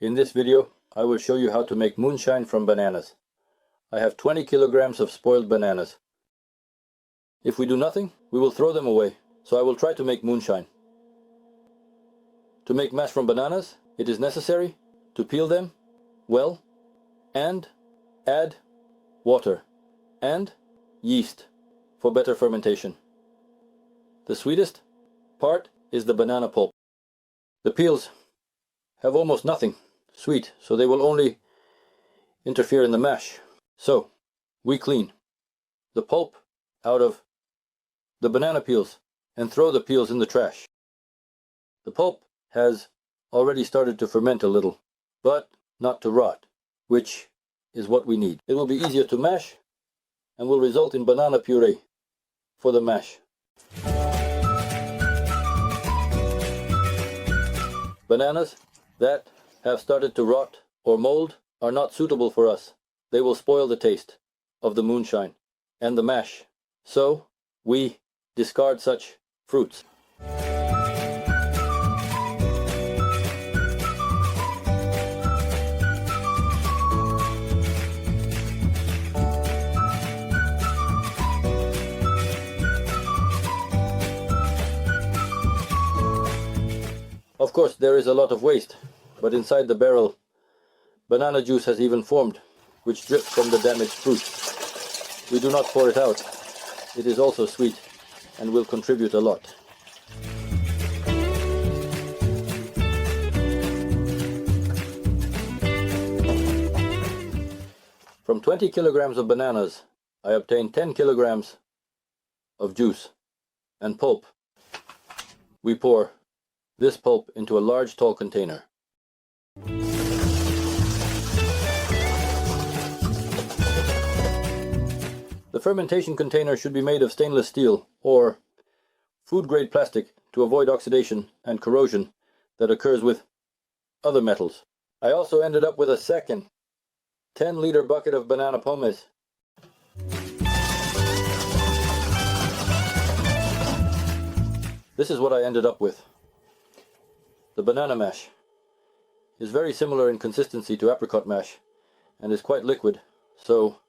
In this video, I will show you how to make moonshine from bananas. I have 20 kilograms of spoiled bananas. If we do nothing, we will throw them away, so I will try to make moonshine. To make mash from bananas, it is necessary to peel them well and add water and yeast for better fermentation. The sweetest part is the banana pulp. The peels have almost nothing sweet, so they will only interfere in the mash. So, we clean the pulp out of the banana peels and throw the peels in the trash. The pulp has already started to ferment a little, but not to rot, which is what we need. It will be easier to mash and will result in banana puree for the mash. Bananas that have started to rot or mold are not suitable for us. They will spoil the taste of the moonshine and the mash. So we discard such fruits. Of course, there is a lot of waste, but inside the barrel, banana juice has even formed, which drips from the damaged fruit. We do not pour it out. It is also sweet and will contribute a lot. From 20 kilograms of bananas, I obtain 10 kilograms of juice and pulp. We pour this pulp into a large tall container. The fermentation container should be made of stainless steel or food-grade plastic to avoid oxidation and corrosion that occurs with other metals. I also ended up with a second 10-liter bucket of banana pomace. This is what I ended up with. The banana mash is very similar in consistency to apricot mash and is quite liquid, so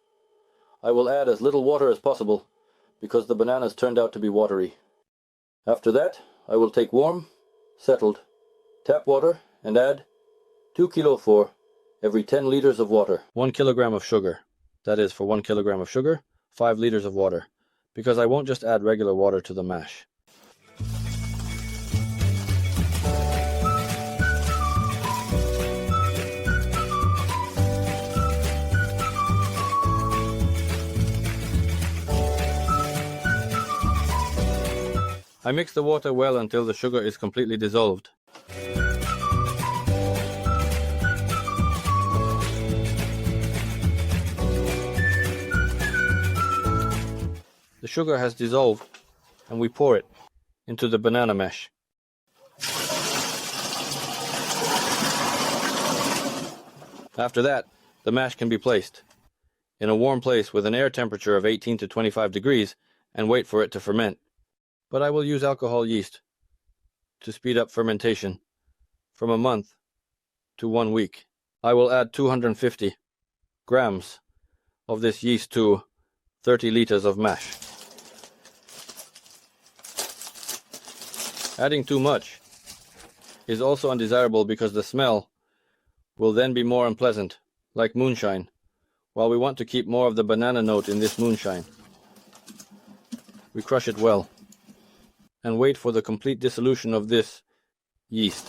I will add as little water as possible because the bananas turned out to be watery. After that, I will take warm, settled tap water and add 2 kilo for every 10 liters of water. 1 kilogram of sugar. That is, for 1 kilogram of sugar, 5 liters of water, because I won't just add regular water to the mash. I mix the water well until the sugar is completely dissolved. The sugar has dissolved and we pour it into the banana mash. After that, the mash can be placed in a warm place with an air temperature of 18 to 25 degrees and wait for it to ferment. But I will use alcohol yeast to speed up fermentation from a month to 1 week. I will add 250 grams of this yeast to 30 liters of mash. Adding too much is also undesirable because the smell will then be more unpleasant, like moonshine, while we want to keep more of the banana note in this moonshine. We crush it well and wait for the complete dissolution of this yeast.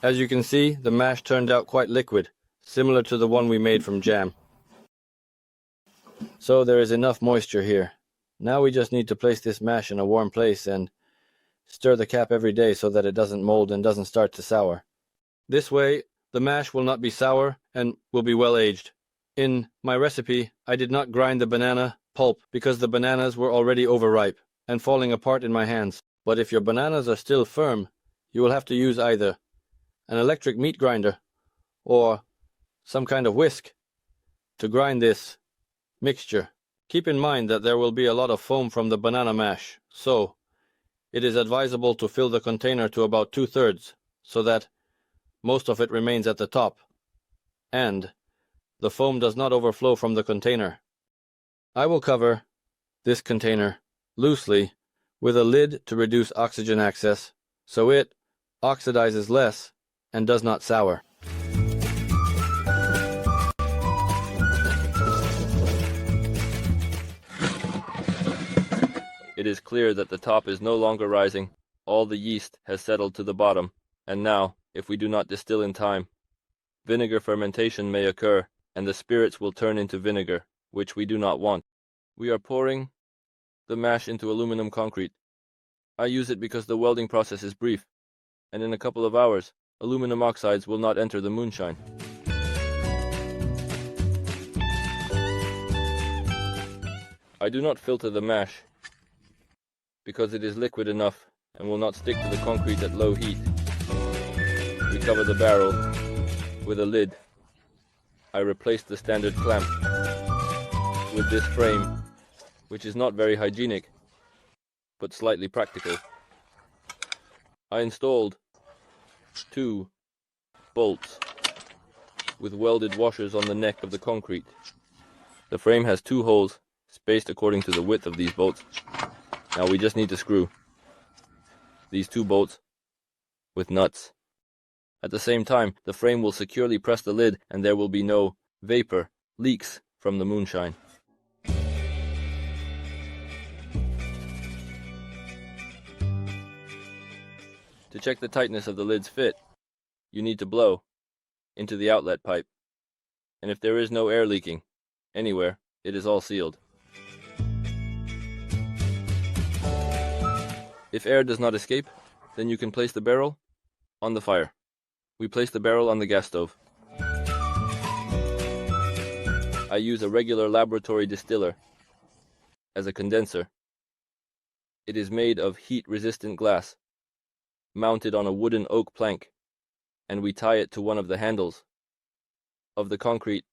As you can see, the mash turned out quite liquid, similar to the one we made from jam. So there is enough moisture here. Now we just need to place this mash in a warm place and stir the cap every day so that it doesn't mold and doesn't start to sour. This way, the mash will not be sour and will be well aged. In my recipe, I did not grind the banana pulp because the bananas were already overripe and falling apart in my hands. But if your bananas are still firm, you will have to use either an electric meat grinder or some kind of whisk to grind this mixture. Keep in mind that there will be a lot of foam from the banana mash, so it is advisable to fill the container to about 2/3 so that most of it remains at the top and the foam does not overflow from the container. I will cover this container loosely with a lid to reduce oxygen access so it oxidizes less and does not sour. It is clear that the top is no longer rising. All the yeast has settled to the bottom, and now, if we do not distill in time, vinegar fermentation may occur, and the spirits will turn into vinegar, which we do not want. We are pouring the mash into aluminum concrete. I use it because the welding process is brief, and in a couple of hours, aluminum oxides will not enter the moonshine. I do not filter the mash, because it is liquid enough and will not stick to the concrete at low heat. We cover the barrel with a lid. I replaced the standard clamp with this frame, which is not very hygienic, but slightly practical. I installed 2 bolts with welded washers on the neck of the concrete. The frame has 2 holes spaced according to the width of these bolts. Now we just need to screw these 2 bolts with nuts. At the same time, the frame will securely press the lid and there will be no vapor leaks from the moonshine. To check the tightness of the lid's fit, you need to blow into the outlet pipe. And if there is no air leaking anywhere, it is all sealed. If air does not escape, then you can place the barrel on the fire. We place the barrel on the gas stove. I use a regular laboratory distiller as a condenser. It is made of heat-resistant glass, mounted on a wooden oak plank, and we tie it to one of the handles of the concrete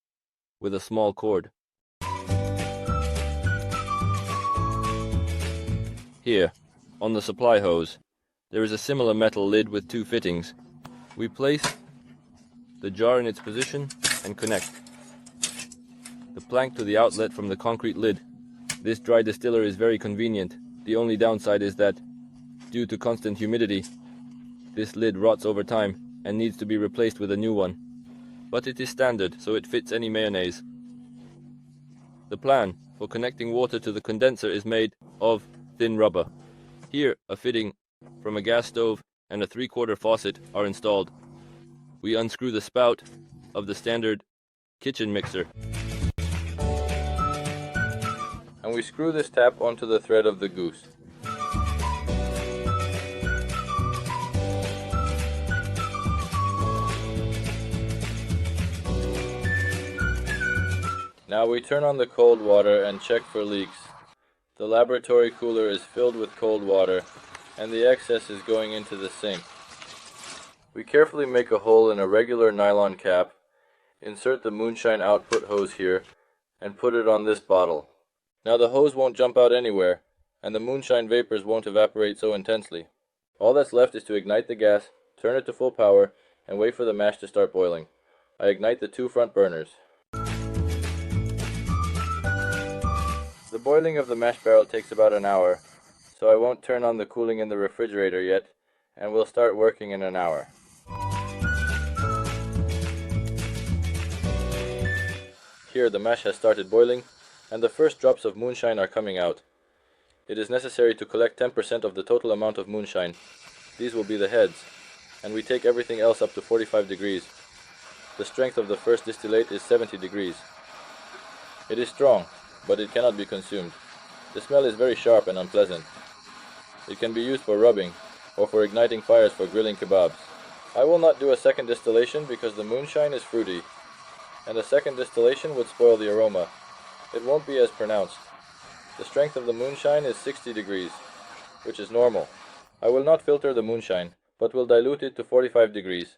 with a small cord. Here, on the supply hose, there is a similar metal lid with 2 fittings. We place the jar in its position and connect the plank to the outlet from the concrete lid. This dry distiller is very convenient. The only downside is that, due to constant humidity, this lid rots over time and needs to be replaced with a new one. But it is standard, so it fits any mayonnaise. The plan for connecting water to the condenser is made of thin rubber. Here, a fitting from a gas stove and a 3/4 faucet are installed. We unscrew the spout of the standard kitchen mixer, and we screw this tap onto the thread of the goose. Now we turn on the cold water and check for leaks. The laboratory cooler is filled with cold water, and the excess is going into the sink. We carefully make a hole in a regular nylon cap, insert the moonshine output hose here, and put it on this bottle. Now the hose won't jump out anywhere, and the moonshine vapors won't evaporate so intensely. All that's left is to ignite the gas, turn it to full power, and wait for the mash to start boiling. I ignite the 2 front burners. The boiling of the mash barrel takes about an hour, so I won't turn on the cooling in the refrigerator yet, and we'll start working in an hour. Here the mash has started boiling, and the first drops of moonshine are coming out. It is necessary to collect 10% of the total amount of moonshine. These will be the heads, and we take everything else up to 45 degrees. The strength of the first distillate is 70 degrees. It is strong, but it cannot be consumed. The smell is very sharp and unpleasant. It can be used for rubbing, or for igniting fires for grilling kebabs. I will not do a second distillation because the moonshine is fruity, and a second distillation would spoil the aroma. It won't be as pronounced. The strength of the moonshine is 60 degrees, which is normal. I will not filter the moonshine, but will dilute it to 45 degrees.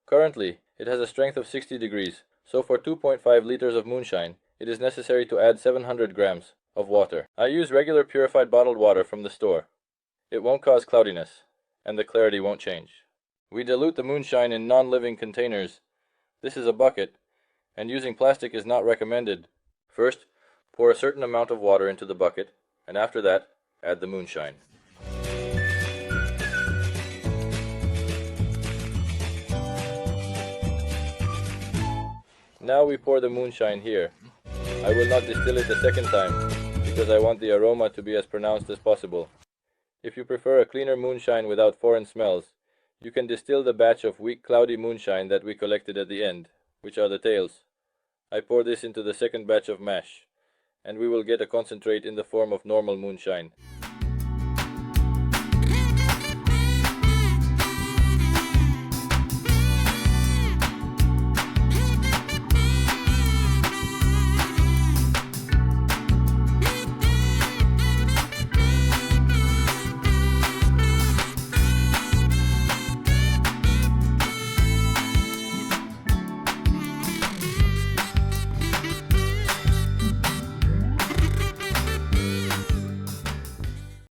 Currently, it has a strength of 60 degrees, so for 2.5 liters of moonshine, it is necessary to add 700 grams of water. I use regular purified bottled water from the store. It won't cause cloudiness, and the clarity won't change. We dilute the moonshine in non-living containers. This is a bucket, and using plastic is not recommended. First, pour a certain amount of water into the bucket, and after that, add the moonshine. Now we pour the moonshine here. I will not distill it a second time, because I want the aroma to be as pronounced as possible. If you prefer a cleaner moonshine without foreign smells, you can distill the batch of weak cloudy moonshine that we collected at the end, which are the tails. I pour this into the second batch of mash, and we will get a concentrate in the form of normal moonshine.